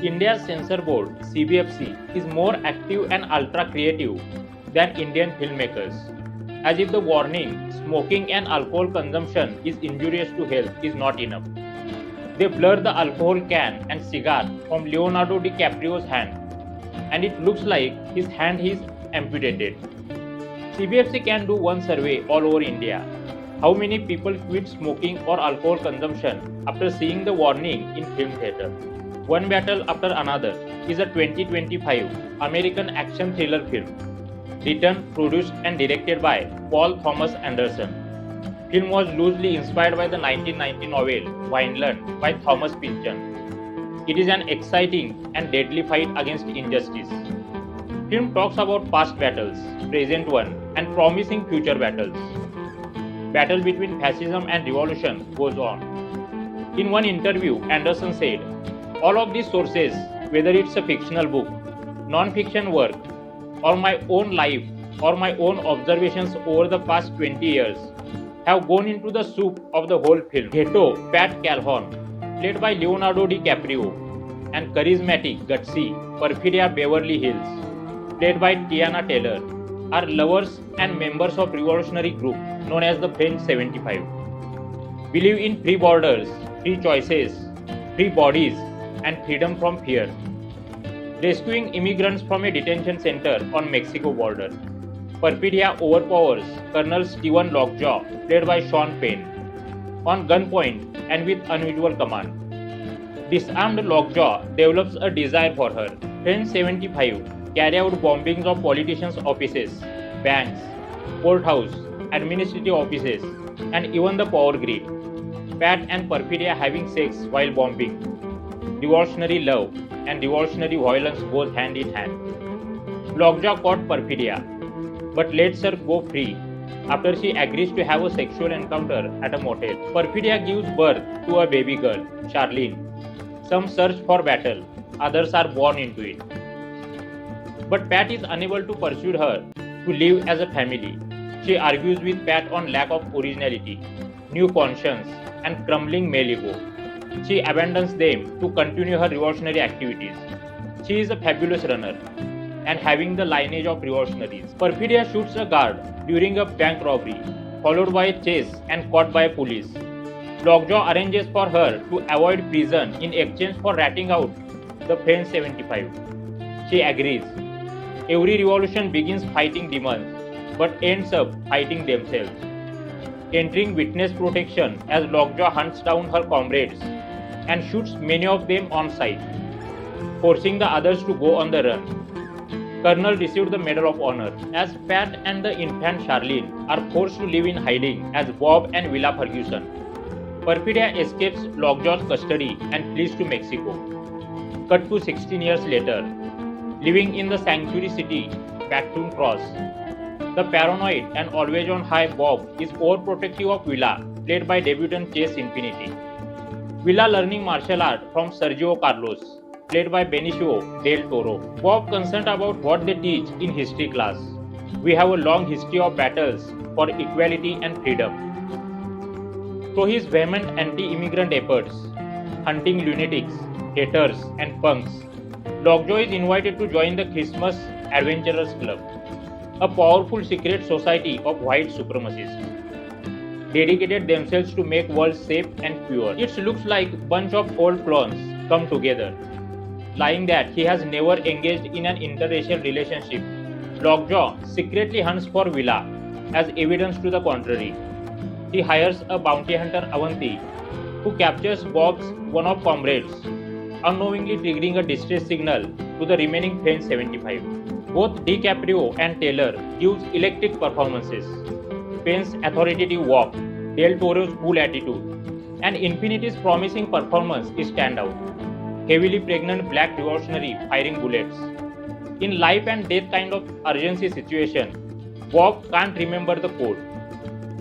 India's censor board, CBFC, is more active and ultra creative than Indian filmmakers. As if the warning, smoking and alcohol consumption is injurious to health, is not enough. They blur the alcohol can and cigar from Leonardo DiCaprio's hand, and it looks like his hand is amputated. CBFC can do one survey all over India. How many people quit smoking or alcohol consumption after seeing the warning in film theater? One Battle After Another is a 2025 American action thriller film, written, produced and directed by Paul Thomas Anderson. Film was loosely inspired by the 1990 novel Vineland by Thomas Pynchon. It is an exciting and deadly fight against injustice. Film talks about past battles, present one, and promising future battles. Battle between fascism and revolution goes on. In one interview, Anderson said, "All of these sources, whether it's a fictional book, non-fiction work, or my own life or my own observations over the past 20 years, have gone into the soup of the whole film." Ghetto, Pat Calhoun, played by Leonardo DiCaprio, and charismatic gutsy Perfidia Beverly Hills, played by Teyana Taylor, are lovers and members of revolutionary group known as the French 75. Believe in free borders, free choices, free bodies, and freedom from fear. Rescuing immigrants from a detention center on Mexico border. Perfidia overpowers Colonel Steven Lockjaw, played by Sean Penn, on gunpoint and with unusual command. Disarmed Lockjaw develops a desire for her. French 75 carry out bombings of politicians' offices, banks, courthouse, administrative offices, and even the power grid. Pat and Perfidia having sex while bombing. Revolutionary love and revolutionary violence goes hand in hand. Lockjaw caught Perfidia, but lets her go free after she agrees to have a sexual encounter at a motel. Perfidia gives birth to a baby girl, Charlene. Some search for battle, others are born into it. But Pat is unable to persuade her to live as a family. She argues with Pat on lack of originality, new conscience, and crumbling male ego. She abandons them to continue her revolutionary activities. She is a fabulous runner and having the lineage of revolutionaries. Perfidia shoots a guard during a bank robbery, followed by a chase and caught by police. Lockjaw arranges for her to avoid prison in exchange for ratting out the French 75. She agrees. Every revolution begins fighting demons, but ends up fighting themselves. Entering witness protection as Lockjaw hunts down her comrades and shoots many of them on sight, forcing the others to go on the run. Colonel received the Medal of Honor, as Pat and the infant Charlene are forced to live in hiding as Bob and Willa Ferguson. Perfidia escapes Lockjaw's custody and flees to Mexico. Cut to 16 years later, living in the sanctuary city, Backtoon Cross. The paranoid and always on high Bob is overprotective of Willa, played by debutant Chase Infinity. Willa learning martial art from Sergio Carlos, played by Benicio del Toro. Bob concerned about what they teach in history class. We have a long history of battles for equality and freedom. Through his vehement anti-immigrant efforts, hunting lunatics, haters, and punks, Lockjaw is invited to join the Christmas Adventurers Club, a powerful secret society of white supremacists, dedicated themselves to make world safe and pure. It looks like bunch of old clones come together. Lying that he has never engaged in an interracial relationship, Lockjaw secretly hunts for Willa as evidence to the contrary. He hires a bounty hunter Avanti, who captures Bob's one of comrades, unknowingly triggering a distress signal to the remaining French 75. Both DiCaprio and Taylor gives electric performances. Penn's authoritative walk, Del Toro's cool attitude, and Infinity's promising performance is standout. Heavily pregnant black revolutionary firing bullets. In life and death kind of urgency situation, Bob can't remember the code.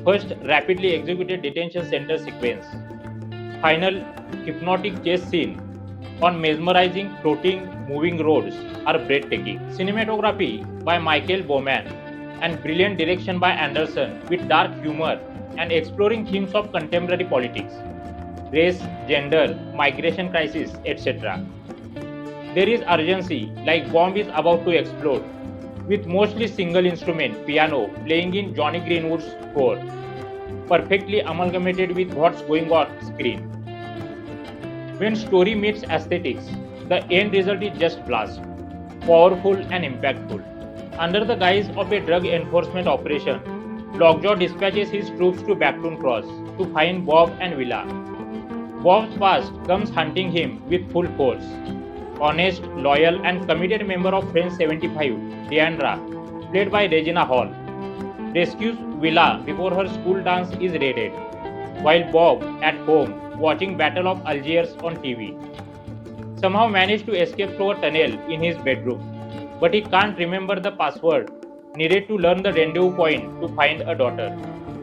First, rapidly executed detention center sequence. Final, hypnotic chase scene on mesmerizing, floating, moving roads are breathtaking. Cinematography by Michael Bauman and brilliant direction by Anderson with dark humor and exploring themes of contemporary politics, race, gender, migration crisis, etc. There is urgency, like bomb is about to explode, with mostly single instrument piano playing in Jonny Greenwood's score, perfectly amalgamated with what's going on screen. When story meets aesthetics, the end result is just blast, powerful and impactful. Under the guise of a drug enforcement operation, Lockjaw dispatches his troops to Bactoon Cross to find Bob and Willa. Bob's past comes hunting him with full force. Honest, loyal and committed member of French 75, Deandra, played by Regina Hall, rescues Willa before her school dance is raided, while Bob, at home, watching Battle of Algiers on TV, somehow managed to escape through a tunnel in his bedroom, but he can't remember the password needed to learn the rendezvous point to find a daughter.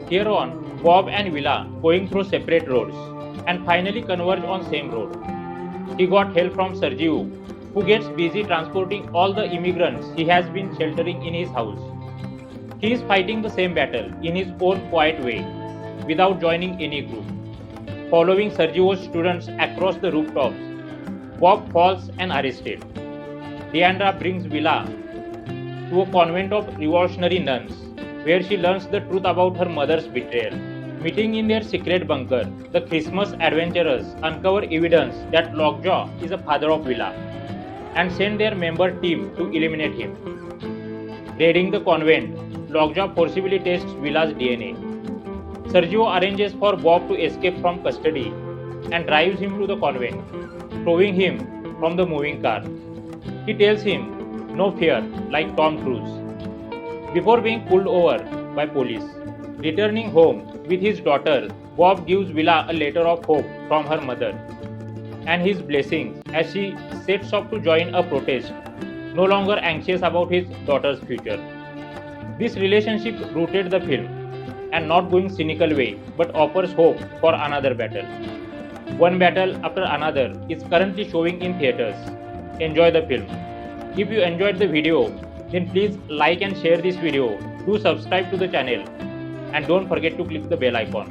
Here on, Bob and Willa going through separate roads and finally converge on same road. He got help from Sergio, who gets busy transporting all the immigrants he has been sheltering in his house. He is fighting the same battle in his own quiet way, without joining any group. Following Sergio's students across the rooftops, Bob falls and arrested. Deandra brings Willa to a convent of revolutionary nuns, where she learns the truth about her mother's betrayal. Meeting in their secret bunker, the Christmas adventurers uncover evidence that Lockjaw is the father of Willa and send their member team to eliminate him. Raiding the convent, Lockjaw forcibly tests Willa's DNA. Sergio arranges for Bob to escape from custody and drives him to the convent, throwing him from the moving car. He tells him, "No fear," like Tom Cruise, before being pulled over by police. Returning home with his daughter, Bob gives Willa a letter of hope from her mother and his blessings as she sets off to join a protest, no longer anxious about his daughter's future. This relationship rooted the film, and not going cynical way, but offers hope for another battle. One battle after another is currently showing in theaters. Enjoy the film. If you enjoyed the video, then please like and share this video. Do subscribe to the channel and don't forget to click the bell icon.